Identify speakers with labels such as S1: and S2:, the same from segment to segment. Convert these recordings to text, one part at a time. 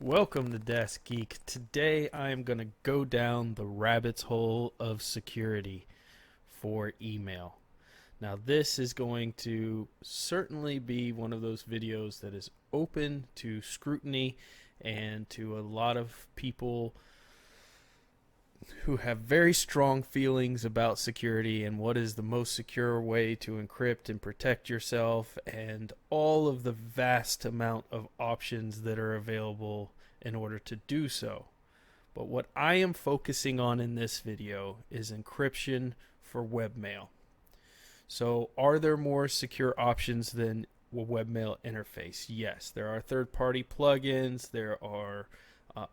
S1: Welcome to Desk Geek. Today I am going to go down the rabbit's hole of security for email. Now this is going to certainly be one of those videos that is open to scrutiny and to a lot of people who have very strong feelings about security and what is the most secure way to encrypt and protect yourself and all of the vast amount of options that are available in order to do so. But what I am focusing on in this video is encryption for webmail. So are there more secure options than a webmail interface? Yes, there are third-party plugins, there are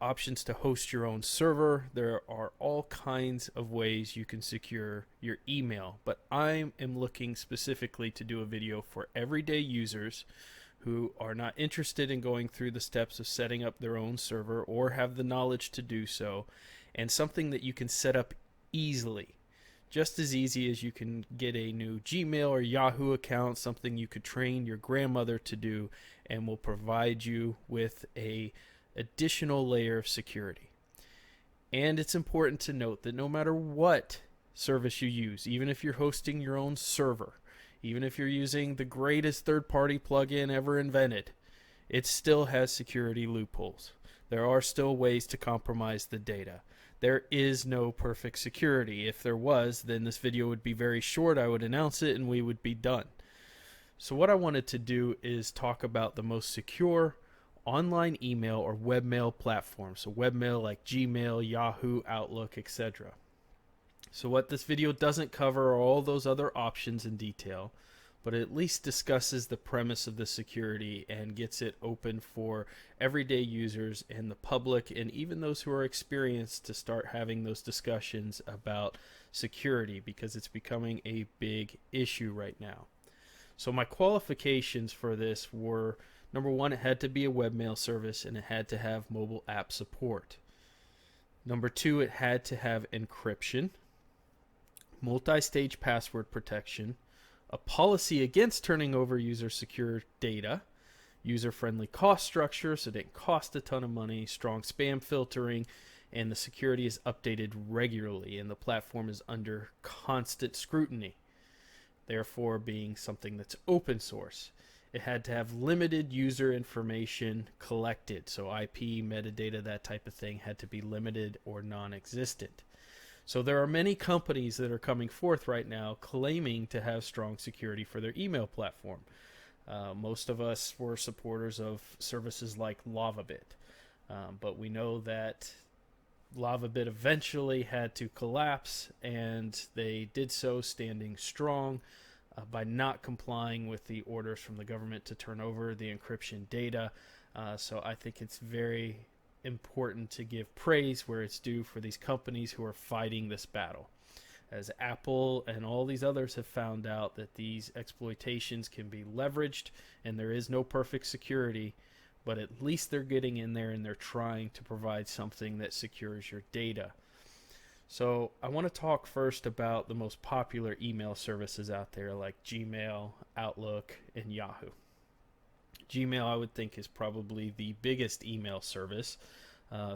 S1: options to host your own server. There are all kinds of ways you can secure your email, but I am looking specifically to do a video for everyday users who are not interested in going through the steps of setting up their own server or have the knowledge to do so, and something that you can set up easily. Just as easy as you can get a new Gmail or Yahoo account, something you could train your grandmother to do and will provide you with a additional layer of security. And it's important to note that no matter what service you use, even if you're hosting your own server, even if you're using the greatest third-party plugin ever invented, it still has security loopholes. There are still ways to compromise the data. There is no perfect security. If there was, then this video would be very short. I would announce it and we would be done. So what I wanted to do is talk about the most secure online email or webmail platforms. So webmail like Gmail, Yahoo, Outlook, etc. So what this video doesn't cover are all those other options in detail, but it at least discusses the premise of the security and gets it open for everyday users and the public and even those who are experienced to start having those discussions about security, because it's becoming a big issue right now. So my qualifications for this were: number one, it had to be a webmail service and it had to have mobile app support. Number two, it had to have encryption, multi-stage password protection, a policy against turning over user secure data, user-friendly cost structure so it didn't cost a ton of money, strong spam filtering, and the security is updated regularly and the platform is under constant scrutiny, therefore being something that's open source. It had to have limited user information collected, so IP, metadata, that type of thing had to be limited or non-existent. So there are many companies that are coming forth right now claiming to have strong security for their email platform. Most of us were supporters of services like LavaBit, but we know that LavaBit eventually had to collapse, and they did so standing strong by not complying with the orders from the government to turn over the encryption data. So I think it's very important to give praise where it's due for these companies who are fighting this battle, as Apple and all these others have found out that these exploitations can be leveraged and there is no perfect security, but at least they're getting in there and they're trying to provide something that secures your data. So I want to talk first about the most popular email services out there like Gmail, Outlook, and Yahoo. Gmail, I would think, is probably the biggest email service.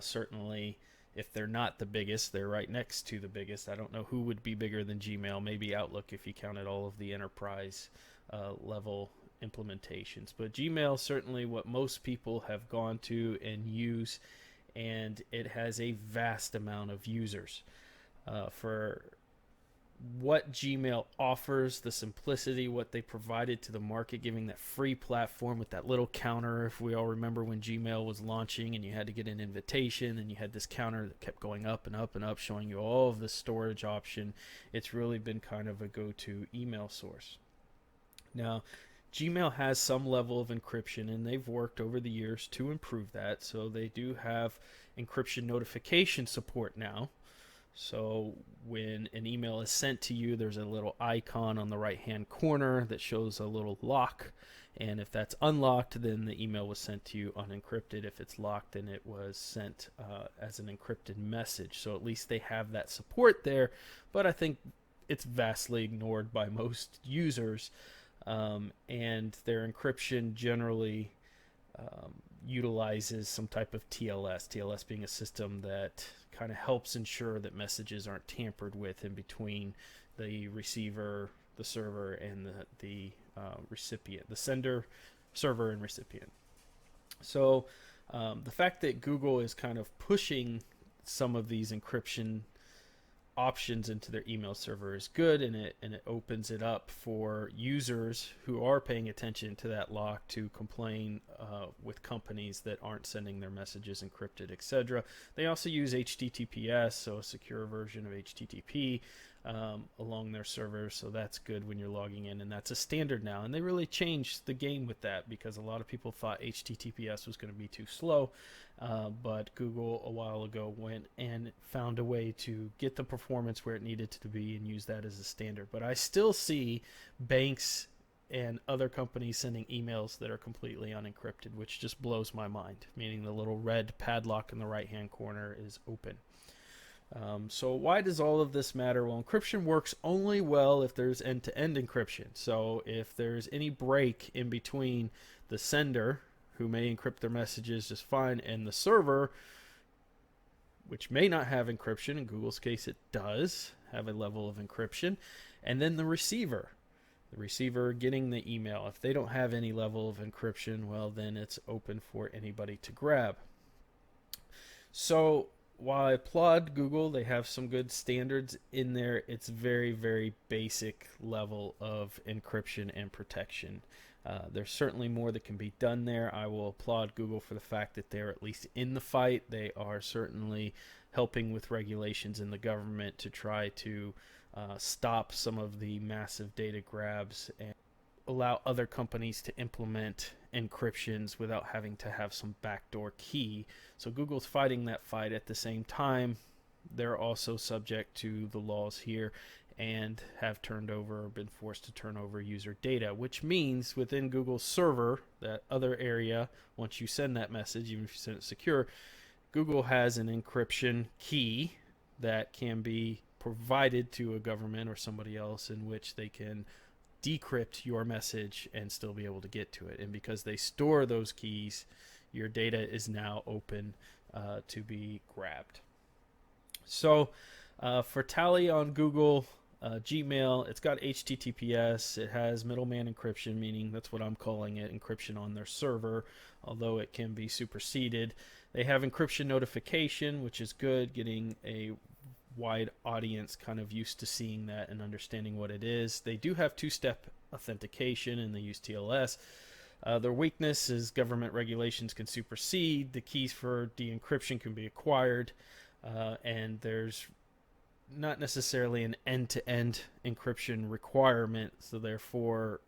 S1: Certainly, if they're not the biggest, they're right next to the biggest. I don't know who would be bigger than Gmail. Maybe Outlook if you counted all of the enterprise level implementations. But Gmail is certainly what most people have gone to and use, and it has a vast amount of users. For what Gmail offers, the simplicity, what they provided to the market, giving that free platform with that little counter. If we all remember when Gmail was launching and you had to get an invitation and you had this counter that kept going up and up and up, showing you all of the storage option, it's really been kind of a go-to email source. Now, Gmail has some level of encryption, and they've worked over the years to improve that. So they do have encryption notification support now. So when an email is sent to you, there's a little icon on the right-hand corner that shows a little lock. And if that's unlocked, then the email was sent to you unencrypted. If it's locked, then it was sent as an encrypted message. So at least they have that support there. But I think it's vastly ignored by most users. And their encryption generally utilizes some type of TLS. TLS being a system that kind of helps ensure that messages aren't tampered with in between the receiver, the server, and the recipient, the sender, server, and recipient. So the fact that Google is kind of pushing some of these encryption options into their email server is good, and it opens it up for users who are paying attention to that lock to complain with companies that aren't sending their messages encrypted, etc. They also use HTTPS, so a secure version of HTTP, along their servers, so that's good when you're logging in, and that's a standard now. And they really changed the game with that, because a lot of people thought HTTPS was going to be too slow, but Google a while ago went and found a way to get the performance where it needed to be and use that as a standard. But I still see banks and other companies sending emails that are completely unencrypted, which just blows my mind, meaning the little red padlock in the right hand corner is open. So why does all of this matter? Well, encryption works only well if there's end-to-end encryption. So if there's any break in between the sender, who may encrypt their messages just fine, and the server, which may not have encryption, in Google's case it does have a level of encryption, and then the receiver getting the email, if they don't have any level of encryption, well, then it's open for anybody to grab. So while I applaud Google, they have some good standards in there, it's very, very basic level of encryption and protection. There's certainly more that can be done there. I will applaud Google for the fact that they're at least in the fight. They are certainly helping with regulations in the government to try to stop some of the massive data grabs and allow other companies to implement encryptions without having to have some backdoor key. So Google's fighting that fight. At the same time, they're also subject to the laws here and have turned over or been forced to turn over user data, which means within Google's server, that other area, once you send that message, even if you send it secure, Google has an encryption key that can be provided to a government or somebody else, in which they can decrypt your message and still be able to get to it. And because they store those keys, your data is now open to be grabbed. So for Tally on Google Gmail, it's got HTTPS, it has middleman encryption, meaning that's what I'm calling it, encryption on their server, although it can be superseded. They have encryption notification, which is good, getting a wide audience kind of used to seeing that and understanding what it is. They do have two-step authentication, and they use TLS. Their weakness is government regulations can supersede. The keys for de-encryption can be acquired, and there's not necessarily an end-to-end encryption requirement, so therefore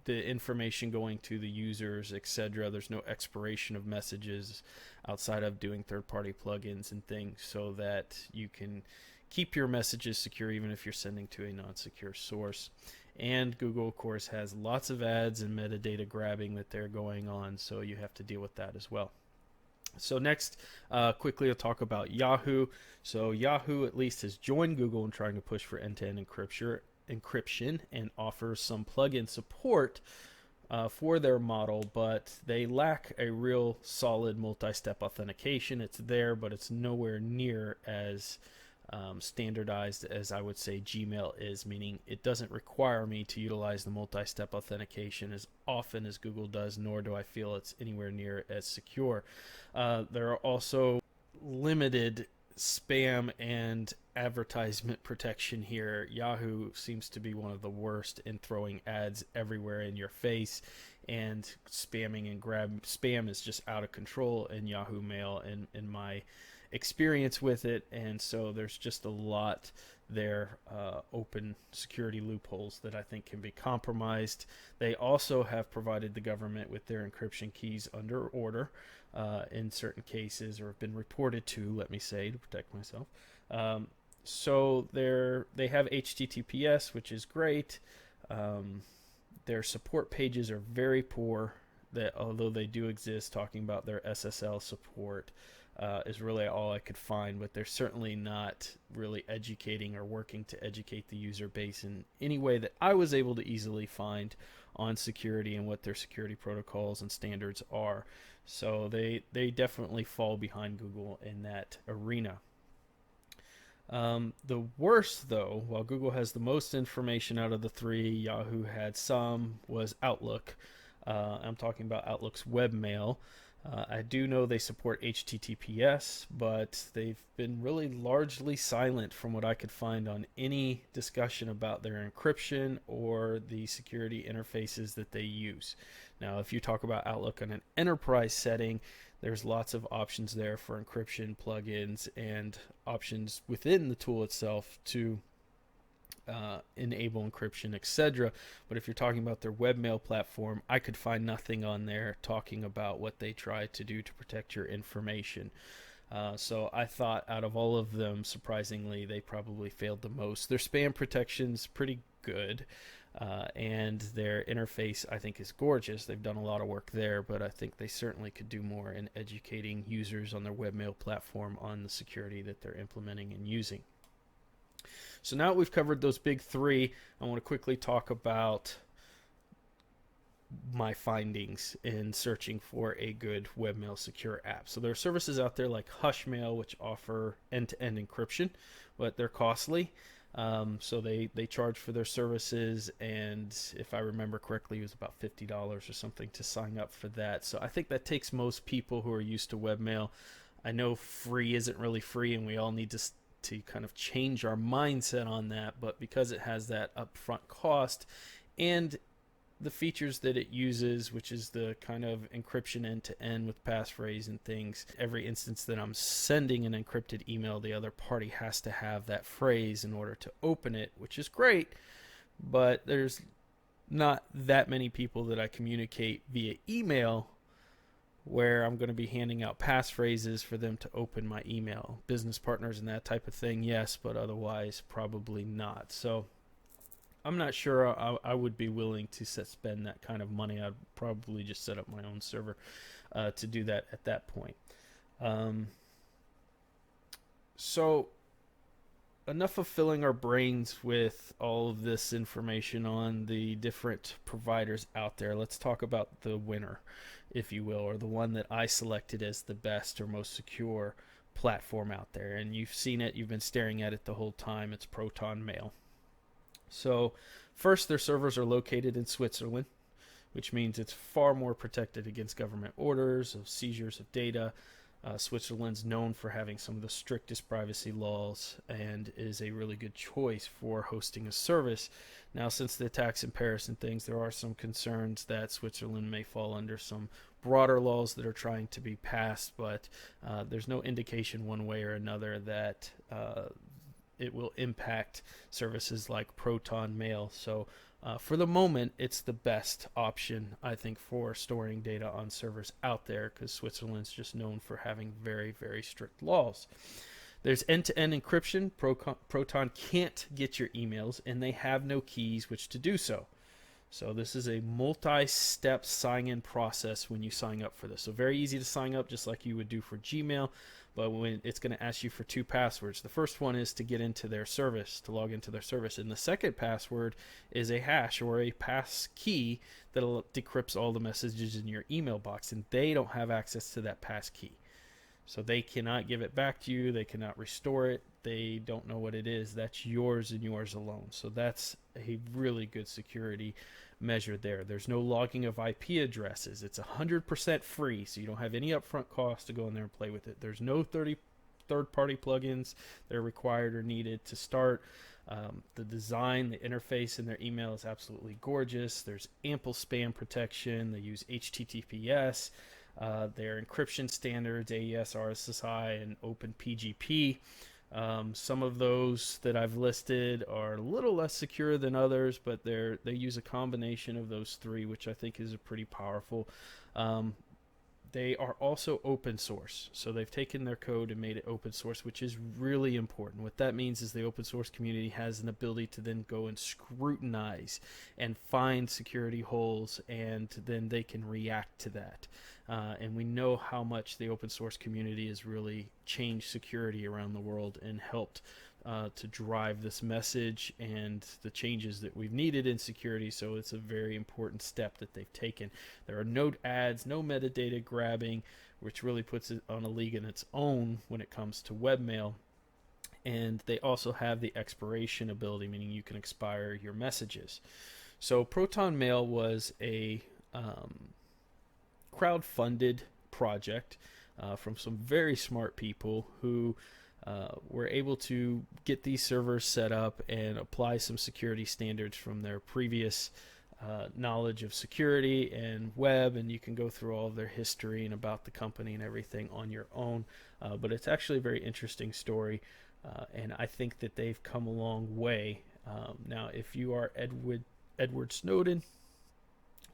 S1: the information going to the users, etc. There's no expiration of messages outside of doing third-party plugins and things, so that you can keep your messages secure even if you're sending to a non-secure source. And Google, of course, has lots of ads and metadata grabbing that they're going on, so you have to deal with that as well. So next, quickly I'll talk about Yahoo. So Yahoo at least has joined Google in trying to push for end-to-end encryption and offers some plugin support for their model, but they lack a real solid multi-step authentication. It's there, but it's nowhere near as standardized as I would say Gmail is, meaning it doesn't require me to utilize the multi-step authentication as often as Google does, nor do I feel it's anywhere near as secure. There are also limited spam and advertisement protection here. Yahoo seems to be one of the worst in throwing ads everywhere in your face, and spamming and spam is just out of control in Yahoo Mail in my experience with it. And so there's just a lot there, open security loopholes that I think can be compromised. They also have provided the government with their encryption keys under order in certain cases, or have been reported to, let me say, to protect myself. So they have HTTPS, which is great. Their support pages are very poor, that although they do exist, talking about their SSL support is really all I could find, but they're certainly not really educating or working to educate the user base in any way that I was able to easily find on security and what their security protocols and standards are. So they definitely fall behind Google in that arena. The worst, though, while Google has the most information out of the three, Yahoo had some, was Outlook. I'm talking about Outlook's webmail. I do know they support HTTPS, but they've been really largely silent from what I could find on any discussion about their encryption or the security interfaces that they use. Now, if you talk about Outlook on an enterprise setting, there's lots of options there for encryption plugins and options within the tool itself to enable encryption, etc. But if you're talking about their webmail platform, I could find nothing on there talking about what they try to do to protect your information. So I thought out of all of them, surprisingly, they probably failed the most. Their spam protection's pretty good, and their interface, I think, is gorgeous. They've done a lot of work there, but I think they certainly could do more in educating users on their webmail platform on the security that they're implementing and using. So now that we've covered those big three, I want to quickly talk about my findings in searching for a good webmail secure app. So there are services out there like Hushmail, which offer end-to-end encryption, but they're costly. So they charge for their services, and if I remember correctly, it was about $50 or something to sign up for that. So I think that takes most people who are used to webmail. I know free isn't really free, and we all need to kind of change our mindset on that, but because it has that upfront cost and the features that it uses, which is the kind of encryption end-to-end with passphrase and things, every instance that I'm sending an encrypted email, the other party has to have that phrase in order to open it, which is great, but there's not that many people that I communicate via email where I'm going to be handing out passphrases for them to open my email. Business partners and that type of thing, yes, but otherwise probably not. So I'm not sure I would be willing to spend that kind of money. I'd probably just set up my own server to do that at that point. So enough of filling our brains with all of this information on the different providers out there. Let's talk about the winner, if you will, or the one that I selected as the best or most secure platform out there. And you've seen it, you've been staring at it the whole time. It's ProtonMail. So first, their servers are located in Switzerland, which means it's far more protected against government orders of seizures of data. Switzerland's known for having some of the strictest privacy laws and is a really good choice for hosting a service. Now, since the attacks in Paris and things, there are some concerns that Switzerland may fall under some broader laws that are trying to be passed, but there's no indication one way or another that it will impact services like ProtonMail. So for the moment, it's the best option, I think, for storing data on servers out there, because Switzerland's just known for having very, very strict laws. There's end-to-end encryption. Proton can't get your emails, and they have no keys which to do so. So this is a multi-step sign-in process when you sign up for this. So very easy to sign up, just like you would do for Gmail, but when it's going to ask you for 2 passwords. The first one is to get into their service, to log into their service, and the second password is a hash or a pass key that decrypts all the messages in your email box, and they don't have access to that pass key. So they cannot give it back to you. They cannot restore it. They don't know what it is. That's yours and yours alone. So that's a really good security measure there. There's no logging of IP addresses. It's 100% free, so you don't have any upfront cost to go in there and play with it. There's no third-party plugins that are required or needed to start. The design, the interface in their email is absolutely gorgeous. There's ample spam protection. They use HTTPS. Their encryption standards, AES, RSSI, and OpenPGP. Some of those that I've listed are a little less secure than others, but they use a combination of those three, which I think is a pretty powerful. They are also open source, so they've taken their code and made it open source, which is really important. What that means is the open source community has an ability to then go and scrutinize and find security holes, and then they can react to that. And we know how much the open source community has really changed security around the world and helped to drive this message and the changes that we've needed in security. So it's a very important step that they've taken. There are no ads, no metadata grabbing, which really puts it on a league in its own when it comes to webmail. And they also have the expiration ability, meaning you can expire your messages. So ProtonMail was a crowd-funded project from some very smart people who were able to get these servers set up and apply some security standards from their previous knowledge of security and web, and you can go through all of their history and about the company and everything on your own. But it's actually a very interesting story, and I think that they've come a long way. Now, if you are Edward Snowden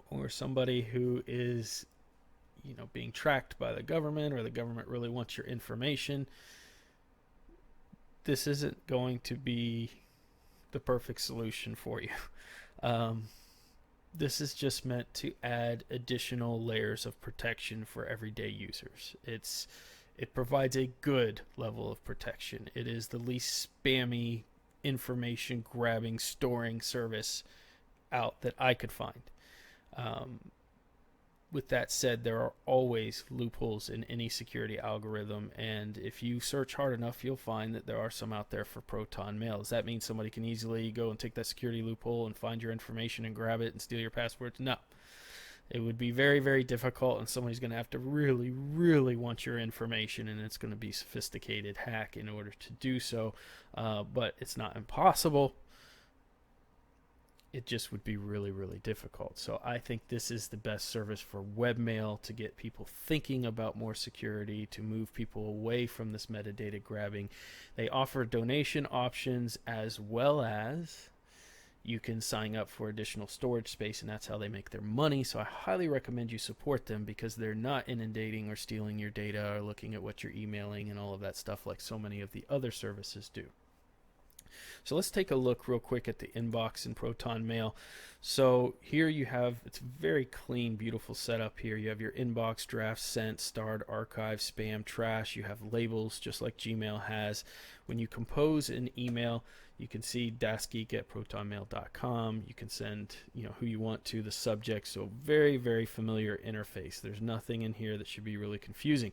S1: or somebody who is being tracked by the government, or the government really wants your information, this isn't going to be the perfect solution for you. This is just meant to add additional layers of protection for everyday users. It provides a good level of protection. It is the least spammy information grabbing, storing service out that I could find. With that said, there are always loopholes in any security algorithm, and if you search hard enough, you'll find that there are some out there for ProtonMail. Does that mean somebody can easily go and take that security loophole and find your information and grab it and steal your passwords? No. It would be very, very difficult, and somebody's going to have to really, really want your information, and it's going to be a sophisticated hack in order to do so. But it's not impossible. It just would be really, really difficult. So I think this is the best service for webmail to get people thinking about more security, to move people away from this metadata grabbing. They offer donation options, as well as you can sign up for additional storage space, and that's how they make their money. So I highly recommend you support them, because they're not inundating or stealing your data or looking at what you're emailing and all of that stuff like so many of the other services do. So let's take a look real quick at the inbox in ProtonMail. So here you have, it's very clean, beautiful setup here. You have your inbox, draft, sent, starred, archive, spam, trash. You have labels just like Gmail has. When you compose an email, you can see dasgeek@protonmail.com. You can send who you want to, the subject. So very, very familiar interface. There's nothing in here that should be really confusing.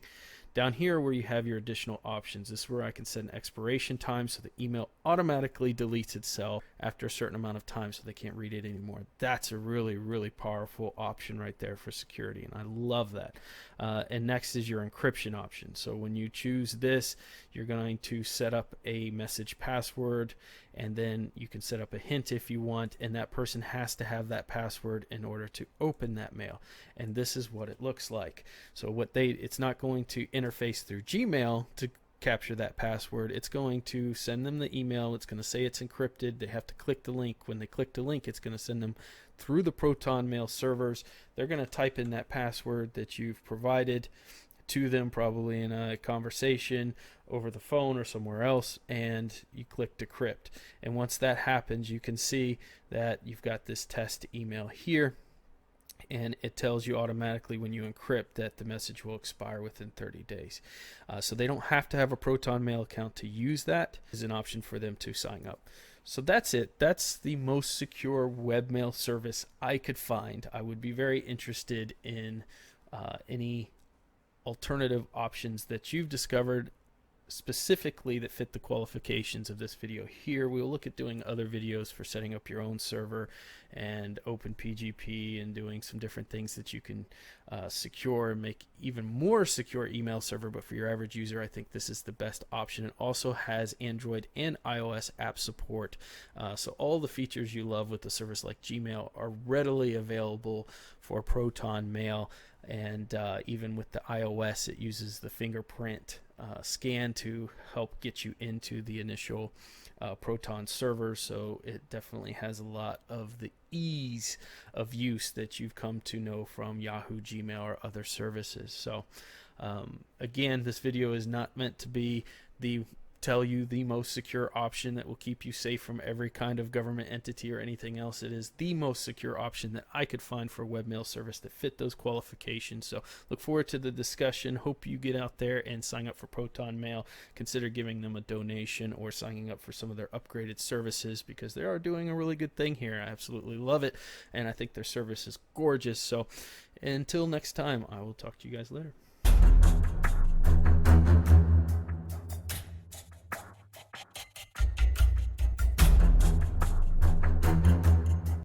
S1: Down here where you have your additional options, this is where I can set an expiration time, so the email automatically deletes itself after a certain amount of time so they can't read it anymore. That's a really, really powerful option right there for security, and I love that. And next is your encryption option. So when you choose this, you're going to set up a message password, and then you can set up a hint if you want, and that person has to have that password in order to open that mail. And this is what it looks like. So it's not going to interface through Gmail to capture that password. It's going to send them the email. It's going to say it's encrypted. They have to click the link. When they click the link, it's going to send them through the ProtonMail servers. They're going to type in that password that you've provided to them, probably in a conversation over the phone or somewhere else, and you click decrypt. And once that happens, you can see that you've got this test email here, and it tells you automatically when you encrypt that the message will expire within 30 days. So they don't have to have a ProtonMail account to use that. It's an option for them to sign up. So that's it. That's the most secure webmail service I could find. I would be very interested in any alternative options that you've discovered specifically that fit the qualifications of this video here. We'll look at doing other videos for setting up your own server and OpenPGP and doing some different things that you can secure and make even more secure email server. But for your average user, I think this is the best option. It also has Android and iOS app support. So all the features you love with a service like Gmail are readily available for ProtonMail. And even with the iOS, it uses the fingerprint scan to help get you into the initial Proton server. So it definitely has a lot of the ease of use that you've come to know from Yahoo, Gmail, or other services. So again, this video is not meant to be the tell you the most secure option that will keep you safe from every kind of government entity or anything else. It is the most secure option that I could find for a webmail service that fit those qualifications. So look forward to the discussion. Hope you get out there and sign up for ProtonMail. Consider giving them a donation or signing up for some of their upgraded services, because they are doing a really good thing here. I absolutely love it, and I think their service is gorgeous. So until next time, I will talk to you guys later.